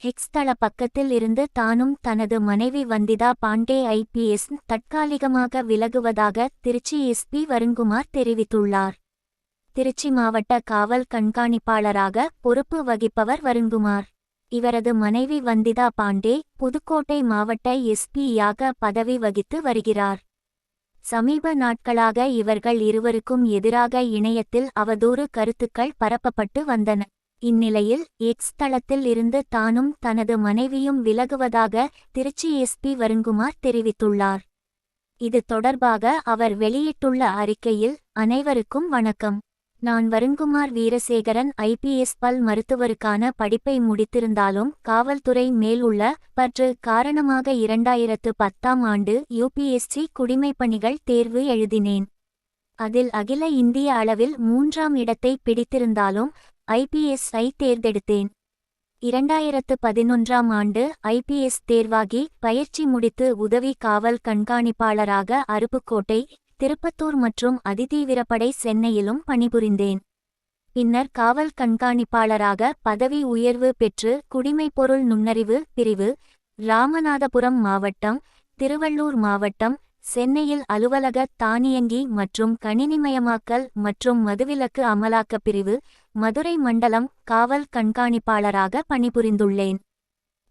X தள பக்கத்தில் இருந்து தானும் தனது மனைவி வந்திதா பாண்டே ஐபிஎஸ் தற்காலிகமாக விலகுவதாக திருச்சி எஸ்பி வருண்குமார் தெரிவித்துள்ளார். திருச்சி மாவட்ட காவல் கண்காணிப்பாளராக பொறுப்பு வகிப்பவர் வருண்குமார். இவரது மனைவி வந்திதா பாண்டே புதுக்கோட்டை மாவட்ட எஸ்பியாக பதவி வகித்து வருகிறார். சமீப நாட்களாக இவர்கள் இருவருக்கும் எதிராக இணையத்தில் அவதூறு கருத்துக்கள் பரப்பப்பட்டு வந்தன. இந்நிலையில் எக்ஸ் தளத்தில் இருந்து தானும் தனது மனைவியும் விலகுவதாக திருச்சி எஸ்பி வருண்குமார் தெரிவித்துள்ளார். இது தொடர்பாக அவர் வெளியிட்டுள்ள அறிக்கையில், அனைவருக்கும் வணக்கம். நான் வருண்குமார் வீரசேகரன் ஐபிஎஸ் பல் மருத்துவருக்கான படிப்பை முடித்திருந்தாலும் காவல்துறை மேல் உள்ள பற்று காரணமாக 2010ஆம் ஆண்டு யுபிஎஸ்சி குடிமைப்பணிகள் தேர்வு எழுதினேன். அதில் அகில இந்திய அளவில் 3ஆம் இடத்தை பிடித்திருந்தாலும் ஐபிஎஸ்-ஐ தேர்ந்தெடுத்தேன். 2011ஆம் ஆண்டு ஐபிஎஸ் தேர்வாகி பயிற்சி முடித்து உதவி காவல் கண்காணிப்பாளராக அருப்புக்கோட்டை, திருப்பத்தூர் மற்றும் அதிதீவிரப்படை சென்னையிலும் பணிபுரிந்தேன். பின்னர் காவல் கண்காணிப்பாளராக பதவி உயர்வு பெற்று குடிமைப்பொருள் நுண்ணறிவு பிரிவு, ராமநாதபுரம் மாவட்டம், திருவள்ளூர் மாவட்டம், சென்னையில் அலுவலக தானியங்கி மற்றும் கணினிமயமாக்கல் மற்றும் மதுவிலக்கு அமலாக்கப் பிரிவு, மதுரை மண்டலம் காவல் கண்காணிப்பாளராக பணிபுரிந்துள்ளேன்.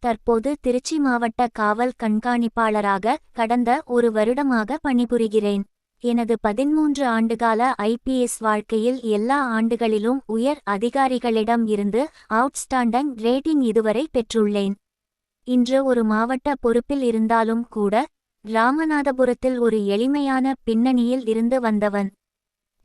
தற்போது திருச்சி மாவட்ட காவல் கண்காணிப்பாளராக கடந்த 1 வருடமாக பணிபுரிகிறேன். எனது 13 ஆண்டுகால ஐபிஎஸ் வாழ்க்கையில் எல்லா ஆண்டுகளிலும் உயர் அதிகாரிகளிடம் இருந்து அவுட்ஸ்டாண்டிங் ரேட்டிங் இதுவரை பெற்றுள்ளேன். இன்று ஒரு மாவட்ட பொறுப்பில் இருந்தாலும் கூட ராமநாதபுரத்தில் ஒரு எளிமையான பின்னணியில் இருந்து வந்தவன்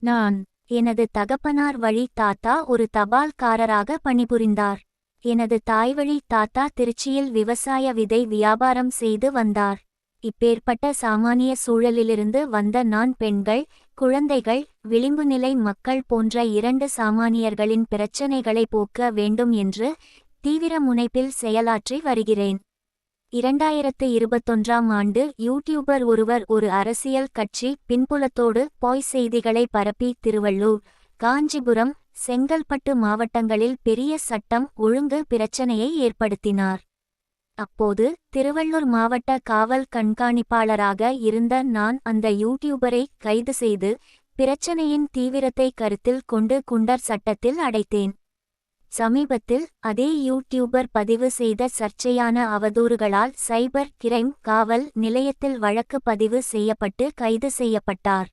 நான். எனது தகப்பனார் வழி தாத்தா ஒரு தபால்காரராக பணிபுரிந்தார். எனது தாய்வழி தாத்தா திருச்சியில் விவசாய விதை வியாபாரம் செய்து வந்தார். இப்பேற்பட்ட சாமானிய சூழலிலிருந்து வந்த நான் பெண்கள், குழந்தைகள், விளிம்புநிலை மக்கள் போன்ற 2 சாமானியர்களின் பிரச்சினைகளை போக்க வேண்டும் என்று தீவிர முனைப்பில் செயலாற்றி வருகிறேன். 2021ஆம் ஆண்டு யூடியூபர் ஒருவர் ஒரு அரசியல் கட்சி பின்புலத்தோடு பொய் செய்திகளை பரப்பி திருவள்ளூர், காஞ்சிபுரம், செங்கல்பட்டு மாவட்டங்களில் பெரிய சட்டம் ஒழுங்கு பிரச்சனையை ஏற்படுத்தினார். அப்போது திருவள்ளூர் மாவட்ட காவல் கண்காணிப்பாளராக இருந்த நான் அந்த யூடியூபரை கைது செய்து பிரச்சனையின் தீவிரத்தை கருத்தில் கொண்டு குண்டர் சட்டத்தில் அடைத்தேன். சமீபத்தில் அதே யூடியூபர் பதிவு செய்த சர்ச்சையான அவதூறுகளால் சைபர் கிரைம் காவல் நிலையத்தில் வழக்கு பதிவு செய்யப்பட்டு கைது செய்யப்பட்டார்.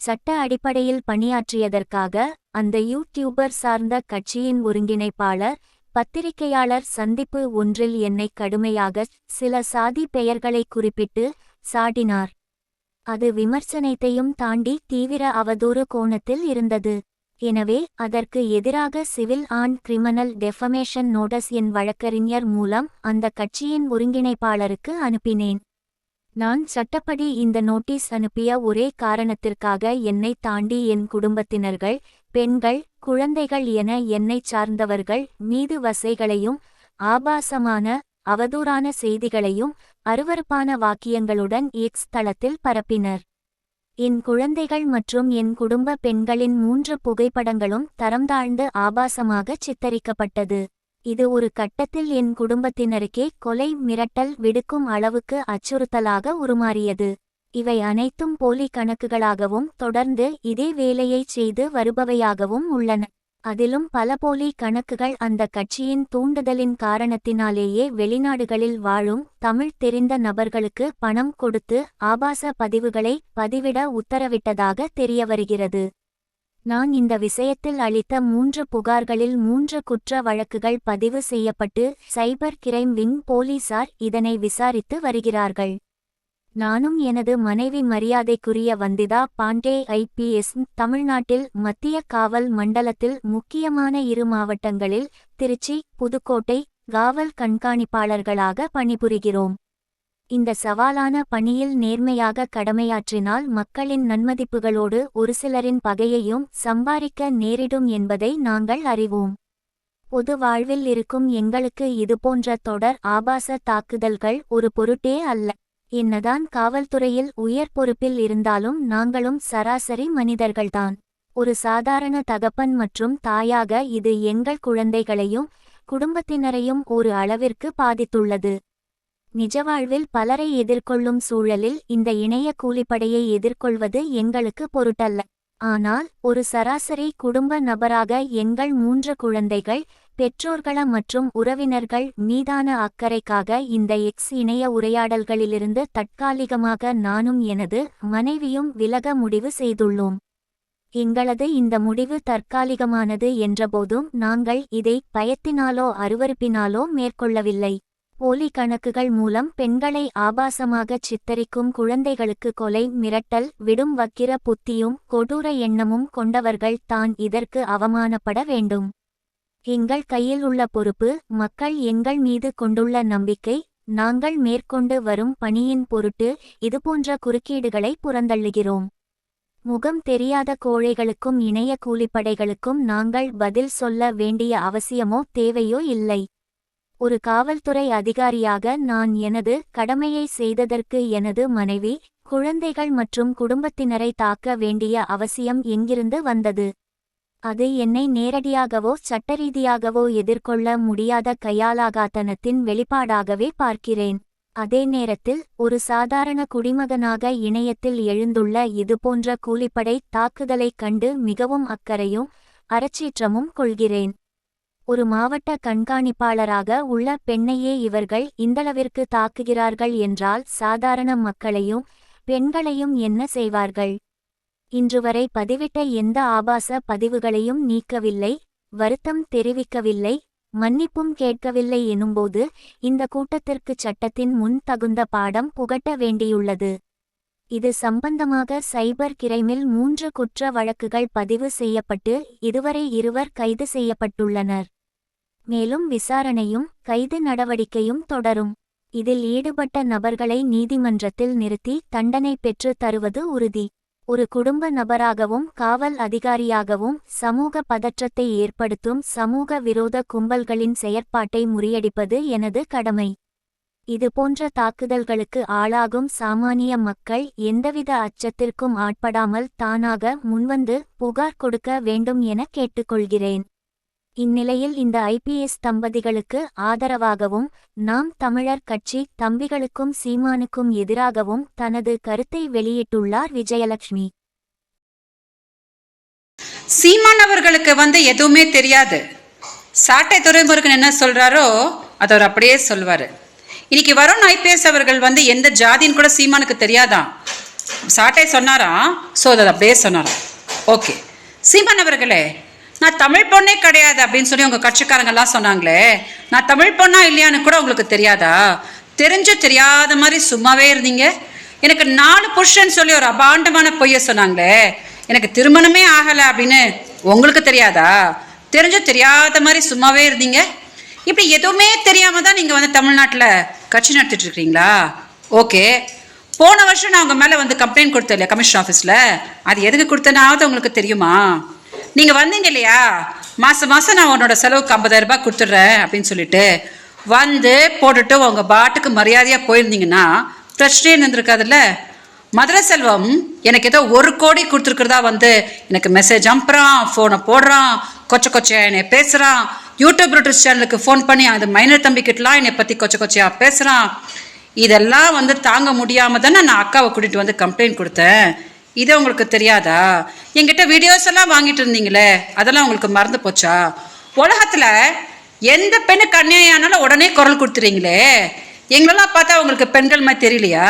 சட்ட அடிப்படையில் பணியாற்றியதற்காக அந்த யூடியூபர் சார்ந்த கட்சியின் ஒருங்கிணைப்பாளர், பத்திரிகையாளர் சந்திப்பு ஒன்றில் என்னை கடுமையாக சில சாதி பெயர்களை குறிப்பிட்டு சாடினார். அது விமர்சனத்தையும் தாண்டி தீவிர அவதூறு கோணத்தில் இருந்தது. எனவே அதற்கு எதிராக civil and criminal defamation notice என் வழக்கறிஞர் மூலம் அந்த கட்சியின் ஒருங்கிணைப்பாளருக்கு அனுப்பினேன். நான் சட்டப்படி இந்த நோட்டீஸ் அனுப்பிய ஒரே காரணத்திற்காக என்னை தாண்டி என் குடும்பத்தினர்கள், பெண்கள், குழந்தைகள் என என்னைச் சார்ந்தவர்கள் மீது வசைகளையும் ஆபாசமான அவதூறான செய்திகளையும் அருவருப்பான வாக்கியங்களுடன் எக்ஸ் தளத்தில் பரப்பினர். என் குழந்தைகள் மற்றும் என் குடும்ப பெண்களின் 3 புகைப்படங்களும் தரம் தாழ்ந்து ஆபாசமாக சித்தரிக்கப்பட்டது. இது ஒரு கட்டத்தில் என் குடும்பத்தினருக்கே கொலை மிரட்டல் விடுக்கும் அளவுக்கு அச்சுறுத்தலாக உருமாறியது. இவை அனைத்தும் போலி கணக்குகளாகவும் தொடர்ந்து இதே வேலையைச் செய்து வருபவையாகவும் உள்ளன. அதிலும் பல போலி கணக்குகள் அந்த கட்சியின் தூண்டுதலின் காரணத்தினாலேயே வெளிநாடுகளில் வாழும் தமிழ் தெரிந்த நபர்களுக்கு பணம் கொடுத்து ஆபாச பதிவுகளை பதிவிட உத்தரவிட்டதாக தெரியவருகிறது. நான் இந்த விஷயத்தில் அளித்த 3 புகார்களில் 3 குற்ற வழக்குகள் பதிவு செய்யப்பட்டு சைபர் கிரைம் விங் போலீசார் இதனை விசாரித்து வருகிறார்கள். நானும் எனது மனைவி மரியாதைக்குரிய வந்திதா பாண்டே ஐபிஎஸ் தமிழ்நாட்டில் மத்திய காவல் மண்டலத்தில் முக்கியமான 2 மாவட்டங்களில் திருச்சி, புதுக்கோட்டை காவல் கண்காணிப்பாளர்களாக பணிபுரிகிறோம். இந்த சவாலான பணியில் நேர்மையாக கடமையாற்றினால் மக்களின் நன்மதிப்புகளோடு ஒரு சிலரின் பகையையும் சம்பாதிக்க நேரிடும் என்பதை நாங்கள் அறிவோம். பொது வாழ்வில் இருக்கும் எங்களுக்கு இதுபோன்ற தொடர் ஆபாச தாக்குதல்கள் ஒரு பொருட்டே அல்ல. என்னதான் காவல்துறையில் உயர் பொறுப்பில் இருந்தாலும் நாங்களும் சராசரி மனிதர்கள்தான். ஒரு சாதாரண தகப்பன் மற்றும் தாயாக இது எங்கள் குழந்தைகளையும் குடும்பத்தினரையும் ஒரு அளவிற்கு பாதித்துள்ளது. நிஜவாழ்வில் பலரை எதிர்கொள்ளும் சூழலில் இந்த இணைய கூலிப்படையை எதிர்கொள்வது எங்களுக்கு பொருட்டல்ல. ஆனால் ஒரு சராசரி குடும்ப நபராக எங்கள் 3 குழந்தைகள், பெற்றோர்கள மற்றும் உறவினர்கள் மீதான அக்கறைக்காக இந்த எக்ஸ் இணைய உரையாடல்களிலிருந்து தற்காலிகமாக நானும் எனது மனைவியும் விலக முடிவு செய்துள்ளோம். எங்களது இந்த முடிவு தற்காலிகமானது என்றபோதும் நாங்கள் இதை பயத்தினாலோ அருவருப்பினாலோ மேற்கொள்ளவில்லை. போலி கணக்குகள் மூலம் பெண்களை ஆபாசமாகச் சித்தரிக்கும் குழந்தைகளுக்கு கொலை மிரட்டல் விடும் வக்கிர புத்தியும் கொடூர எண்ணமும் கொண்டவர்கள் தான் இதற்கு அவமானப்பட வேண்டும். எங்கள் கையில் உள்ள பொறுப்பு, மக்கள் எங்கள் மீது கொண்டுள்ள நம்பிக்கை, நாங்கள் மேற்கொண்டு வரும் பணியின் பொருட்டு இதுபோன்ற குறுக்கீடுகளை புறந்தள்ளுகிறோம். முகம் தெரியாத கோழைகளுக்கும் இணைய கூலிப்படைகளுக்கும் நாங்கள் பதில் சொல்ல வேண்டிய அவசியமோ தேவையோ இல்லை. ஒரு காவல்துறை அதிகாரியாக நான் எனது கடமையை செய்ததற்கு எனது மனைவி, குழந்தைகள் மற்றும் குடும்பத்தினரை தாக்க வேண்டிய அவசியம் எங்கிருந்து வந்தது? அது என்னை நேரடியாகவோ சட்டரீதியாகவோ எதிர்கொள்ள முடியாத கையாலாகாத்தனத்தின் வெளிப்பாடாகவே பார்க்கிறேன். அதே நேரத்தில் ஒரு சாதாரண குடிமகனாக இணையத்தில் எழுந்துள்ள இதுபோன்ற கூலிப்படை தாக்குதலைக் கண்டு மிகவும் அக்கறையும் அறச்சீற்றமும் கொள்கிறேன். ஒரு மாவட்ட கண்காணிப்பாளராக உள்ள பெண்ணையே இவர்கள் இந்தளவிற்கு தாக்குகிறார்கள் என்றால் சாதாரண மக்களையும் பெண்களையும் என்ன செய்வார்கள்? இன்றுவரை பதிவிட்ட எந்த ஆபாச பதிவுகளையும் நீக்கவில்லை, வருத்தம் தெரிவிக்கவில்லை, மன்னிப்பும் கேட்கவில்லை எனும்போது இந்த கூட்டத்திற்கு சட்டத்தின் முன் தகுந்த பாடம் புகட்ட வேண்டியுள்ளது. இது சம்பந்தமாக சைபர் கிரைமில் 3 குற்ற வழக்குகள் பதிவு செய்யப்பட்டு இதுவரை 2 கைது செய்யப்பட்டுள்ளனர். மேலும் விசாரணையும் கைது நடவடிக்கையும் தொடரும். இதில் ஈடுபட்ட நபர்களை நீதிமன்றத்தில் நிறுத்தி தண்டனை பெற்று தருவது உறுதி. ஒரு குடும்ப நபராகவும் காவல் அதிகாரியாகவும் சமூக பதற்றத்தை ஏற்படுத்தும் சமூக விரோத கும்பல்களின் செயற்பாட்டை முறியடிப்பது எனது கடமை. இதுபோன்ற தாக்குதல்களுக்கு ஆளாகும் சாமானிய மக்கள் எந்தவித அச்சத்திற்கும் ஆட்படாமல் தானாக முன்வந்து புகார் கொடுக்க வேண்டும் என கேட்டுக்கொள்கிறேன். இந்நிலையில் இந்த IPS தம்பதிகளுக்கு ஆதரவாகவும் நாம் தமிழர் கட்சி தம்பிகளுக்கும் சீமானுக்கும் எதிராகவும் தனது கருத்தை வெளியிட்டுள்ளார் விஜயலட்சுமி. சீமான் அவர்களுக்கு எதுவுமே தெரியாது. சாட்டை துரைமுருகன் என்ன சொல்றாரோ அதை அவர் அப்படியே சொல்வாரு. இன்னைக்கு வருண் IPS அவர்கள் எந்த ஜாதின்னு கூட சீமானுக்கு தெரியாதான். சாட்டை சொன்னாராம், ஸோ அதை அப்படியே சொன்னாராம். ஓகே, சீமான் அவர்களே, நான் தமிழ் பொண்ணே கிடையாது அப்படின்னு சொல்லி உங்க கட்சிக்காரங்கெல்லாம் சொன்னாங்களே, நான் தமிழ் பொண்ணா இல்லையான்னு கூட உங்களுக்கு தெரியாதா? தெரிஞ்சு தெரியாத மாதிரி சும்மாவே இருந்தீங்க. எனக்கு 4 புருஷன் சொல்லி ஒரு அபாண்டமான பொய்ய சொன்னாங்களே, எனக்கு திருமணமே ஆகலை அப்படின்னு உங்களுக்கு தெரியாதா? தெரிஞ்சு தெரியாத மாதிரி சும்மாவே இருந்தீங்க. இப்படி எதுவுமே தெரியாம தான் நீங்க தமிழ்நாட்டில் கட்சி நடத்திட்டு இருக்கிறீங்களா? ஓகே, போன வருஷம் நான் உங்க மேல கம்ப்ளைண்ட் கொடுத்தேன் இல்லையா கமிஷன் ஆஃபீஸ்ல, அது எதுக்கு கொடுத்தனாவது உங்களுக்கு தெரியுமா? நீங்க வந்தீங்க இல்லையா, மாசம் மாசம் நான் உன்னோட செலவுக்கு 50,000 ரூபாய் கொடுத்துட்றேன் அப்படின்னு சொல்லிட்டு போட்டுட்டு உங்க பாட்டுக்கு மரியாதையா போயிருந்தீங்கன்னா பிரச்சனையே இருந்திருக்காதுல்ல. மதுரை செல்வம் எனக்கு ஏதோ 1 கோடி கொடுத்துருக்கிறதா எனக்கு மெசேஜ் அனுப்புறான், போனை போடுறான், கொச்சையா என்னை பேசுறான், யூடியூப் யூடியூப் சேனலுக்கு ஃபோன் பண்ணி அந்த மைனர் தம்பிக்கிட்டலாம் என்னை பத்தி கொச்சையா பேசுறான். இதெல்லாம் தாங்க முடியாம தானே நான் அக்காவை கூட்டிட்டு கம்ப்ளைண்ட் கொடுத்தேன். இது உங்களுக்கு தெரியாதா? என்கிட்ட வீடியோஸ் எல்லாம் வாங்கிட்டு இருந்தீங்களே, அதெல்லாம் உங்களுக்கு மறந்து போச்சா? உலகத்துல எந்த பெண்ணுக்கு அநியாயம் ஆனாலும் உடனே குரல் கொடுத்துறீங்களே, எங்களெல்லாம் பார்த்தா உங்களுக்கு பெண்கள் மாதிரி தெரியலையா?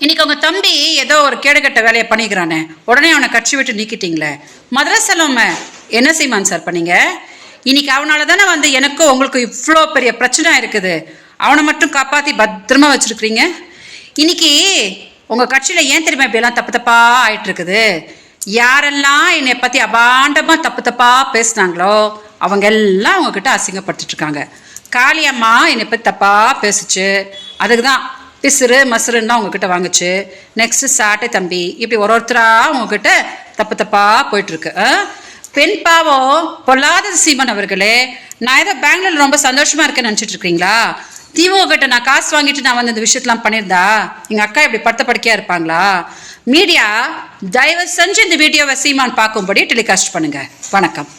இன்னைக்கு உங்க தம்பி ஏதோ ஒரு கேடுகட்ட வேலையை பண்ணிக்கிறானே, உடனே அவனை கட்சி விட்டு நீக்கிட்டீங்களே. மதுரை செல்வம் என்ன சீமான் சார் பண்ணீங்க? இன்னைக்கு அவனால தானே எனக்கும் உங்களுக்கு இவ்வளோ பெரிய பிரச்சனை இருக்குது. அவனை மட்டும் காப்பாத்தி பத்திரமா வச்சிருக்கிறீங்க. இன்னைக்கு உங்க கட்சியில ஏன் தெரியுமா இப்படியெல்லாம் தப்பா ஆயிட்டு இருக்குது? யாரெல்லாம் என்னை பத்தி அபாண்டமா தப்பா பேசுனாங்களோ அவங்க எல்லாம் உங்ககிட்ட அசிங்கப்படுத்திட்டு இருக்காங்க. காளியம்மா என்னை பத்தி தப்பா பேசுச்சு, அதுக்குதான் பிசுறு மசுருன்னா உங்ககிட்ட வாங்குச்சு. நெக்ஸ்ட் சாட்டை தம்பி, இப்படி ஒருத்தரா உங்ககிட்ட தப்பா போயிட்டு இருக்கு. பெண் பாவம் பொல்லாத சீமன் அவர்களே, நான் ஏதோ பெங்களூர்ல ரொம்ப சந்தோஷமா இருக்கேன்னு நினைச்சிட்டு இருக்கீங்களா? திமுக கிட்ட நான் காசு வாங்கிட்டு நான் இந்த விஷயத்தெல்லாம் பண்ணியிருந்தா எங்க அக்கா இப்படி படுத்த படுக்கையா இருப்பாங்களா? மீடியா தயவு செஞ்சு இந்த வீடியோவை சீமான் பார்க்கும்படி டெலிகாஸ்ட் பண்ணுங்க. வணக்கம்.